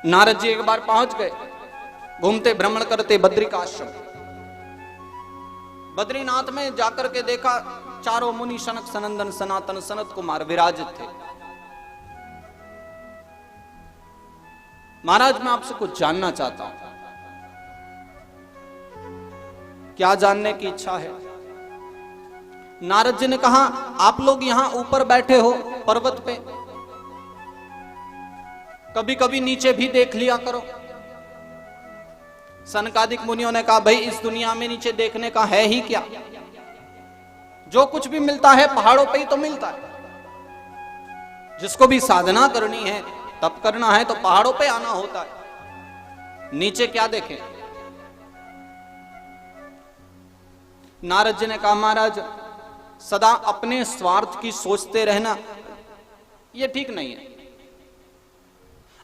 नारद जी एक बार पहुंच गए, घूमते भ्रमण करते बद्रिकाश्रम। बद्रीनाथ में जाकर के देखा चारों मुनि सनक सनंदन सनातन सनत कुमार विराजित थे। महाराज मैं आपसे कुछ जानना चाहता हूं। क्या जानने की इच्छा है? नारद जी ने कहा आप लोग यहां ऊपर बैठे हो पर्वत पे, कभी कभी नीचे भी देख लिया करो। सनकादिक मुनियों ने कहा भाई इस दुनिया में नीचे देखने का है ही क्या, जो कुछ भी मिलता है पहाड़ों पे ही तो मिलता है। जिसको भी साधना करनी है तप करना है तो पहाड़ों पे आना होता है, नीचे क्या देखें। नारद जी ने कहा महाराज सदा अपने स्वार्थ की सोचते रहना यह ठीक नहीं है।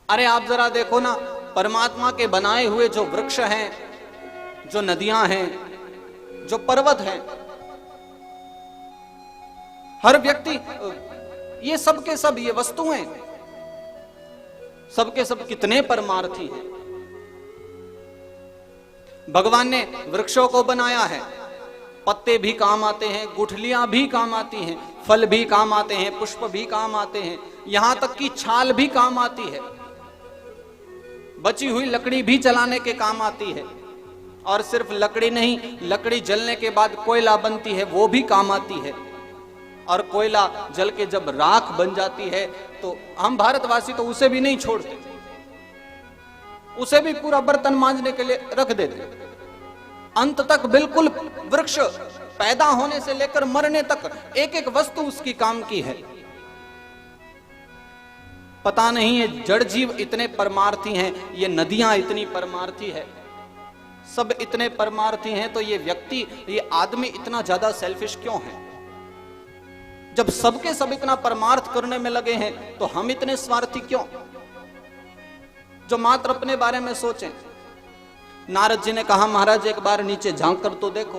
अरे आप जरा देखो ना, परमात्मा के बनाए हुए जो वृक्ष हैं, जो नदियां हैं, जो पर्वत हैं, हर व्यक्ति, ये सब के सब ये वस्तुएं सबके सब कितने परमार्थी हैं। भगवान ने वृक्षों को बनाया है, पत्ते भी काम आते हैं, गुठलियां भी काम आती हैं, फल भी काम आते हैं, पुष्प भी काम आते हैं, यहां तक कि छाल भी काम आती है, बची हुई लकड़ी भी जलाने के काम आती है। और सिर्फ लकड़ी नहीं, लकड़ी जलने के बाद कोयला बनती है, वो भी काम आती है। और कोयला जल के जब राख बन जाती है तो हम भारतवासी तो उसे भी नहीं छोड़ते, उसे भी पूरा बर्तन मांजने के लिए रख देते। अंत तक बिल्कुल वृक्ष पैदा होने से लेकर मरने तक एक एक वस्तु उसकी काम की है। पता नहीं ये जड़ जीव इतने परमार्थी हैं, ये नदियां इतनी परमार्थी है, सब इतने परमार्थी हैं, तो ये व्यक्ति, ये आदमी इतना ज्यादा सेल्फिश क्यों है? जब सबके सब इतना परमार्थ करने में लगे हैं तो हम इतने स्वार्थी क्यों, जो मात्र अपने बारे में सोचें। नारद जी ने कहा महाराज एक बार नीचे झांक कर तो देखो,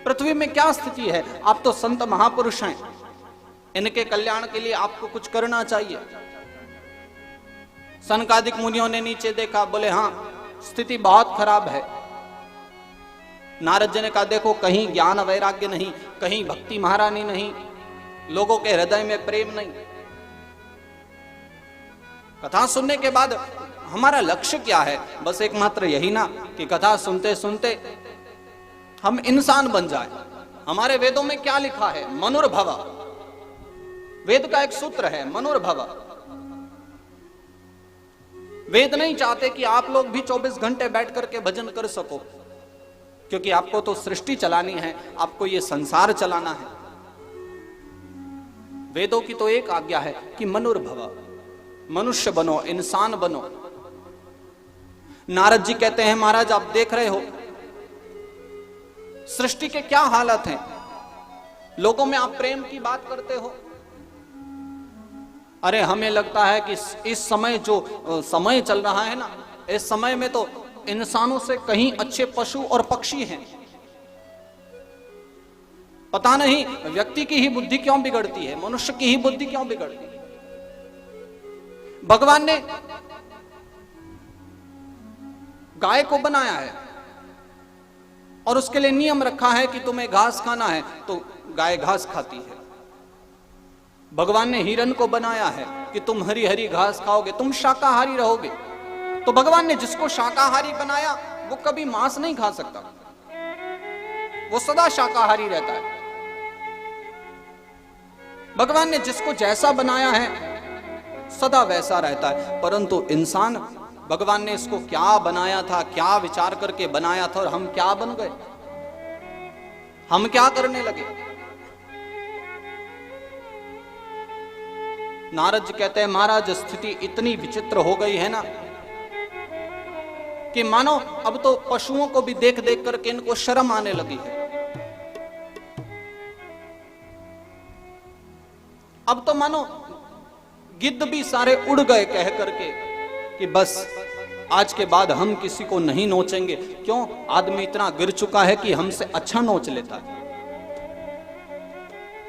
पृथ्वी में क्या स्थिति है। आप तो संत महापुरुष हैं, इनके कल्याण के लिए आपको कुछ करना चाहिए। सनकादिक मुनियों ने नीचे देखा, बोले हाँ स्थिति बहुत खराब है। नारद जी ने कहा देखो कहीं ज्ञान वैराग्य नहीं, कहीं भक्ति महारानी नहीं, लोगों के हृदय में प्रेम नहीं। कथा सुनने के बाद हमारा लक्ष्य क्या है? बस एकमात्र यही ना कि कथा सुनते सुनते हम इंसान बन जाए। हमारे वेदों में क्या लिखा है? मनुर्भव। वेद का एक सूत्र है मनुर्भव। वेद नहीं चाहते कि आप लोग भी 24 घंटे बैठ करके भजन कर सको, क्योंकि आपको तो सृष्टि चलानी है, आपको ये संसार चलाना है। वेदों की तो एक आज्ञा है कि मनुर्भव, मनुष्य बनो, इंसान बनो। नारद जी कहते हैं महाराज आप देख रहे हो सृष्टि के क्या हालत हैं, लोगों में आप प्रेम की बात करते हो। अरे हमें लगता है कि इस समय जो समय चल रहा है ना, इस समय में तो इंसानों से कहीं अच्छे पशु और पक्षी हैं। पता नहीं व्यक्ति की ही बुद्धि क्यों बिगड़ती है, मनुष्य की ही बुद्धि क्यों बिगड़ती है। भगवान ने गाय को बनाया है और उसके लिए नियम रखा है कि तुम्हें घास खाना है तो गाय घास खाती है। भगवान ने हिरण को बनाया है कि तुम हरी हरी घास खाओगे, तुम शाकाहारी रहोगे। तो भगवान ने जिसको शाकाहारी बनाया वो कभी मांस नहीं खा सकता, वो सदा शाकाहारी रहता है। भगवान ने जिसको जैसा बनाया है सदा वैसा रहता है। परंतु इंसान, भगवान ने इसको क्या बनाया था, क्या विचार करके बनाया था, और हम क्या बन गए, हम क्या करने लगे। नारद जी कहते हैं महाराज स्थिति इतनी विचित्र हो गई है ना कि मानो अब तो पशुओं को भी देख देख करके इनको शर्म आने लगी है। अब तो मानो गिद्ध भी सारे उड़ गए कह करके कि बस आज के बाद हम किसी को नहीं नोचेंगे। क्यों? आदमी इतना गिर चुका है कि हमसे अच्छा नोच लेता है।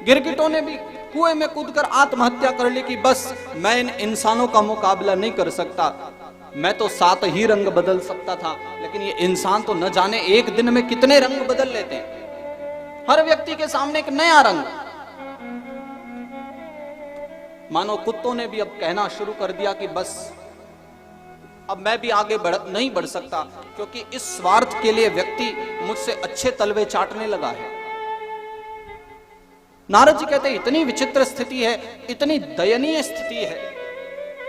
गिरगिटों ने भी कुएं में कूदकर आत्महत्या कर ली कि बस मैं इन इंसानों का मुकाबला नहीं कर सकता, मैं तो 7 ही रंग बदल सकता था, लेकिन ये इंसान तो न जाने एक दिन में कितने रंग बदल लेते हैं। हर व्यक्ति के सामने एक नया रंग। मानो कुत्तों ने भी अब कहना शुरू कर दिया कि बस अब मैं भी आगे नहीं बढ़ सकता, क्योंकि इस स्वार्थ के लिए व्यक्ति मुझसे अच्छे तलवे चाटने लगा है। नारद जी कहते इतनी विचित्र स्थिति है, इतनी दयनीय स्थिति है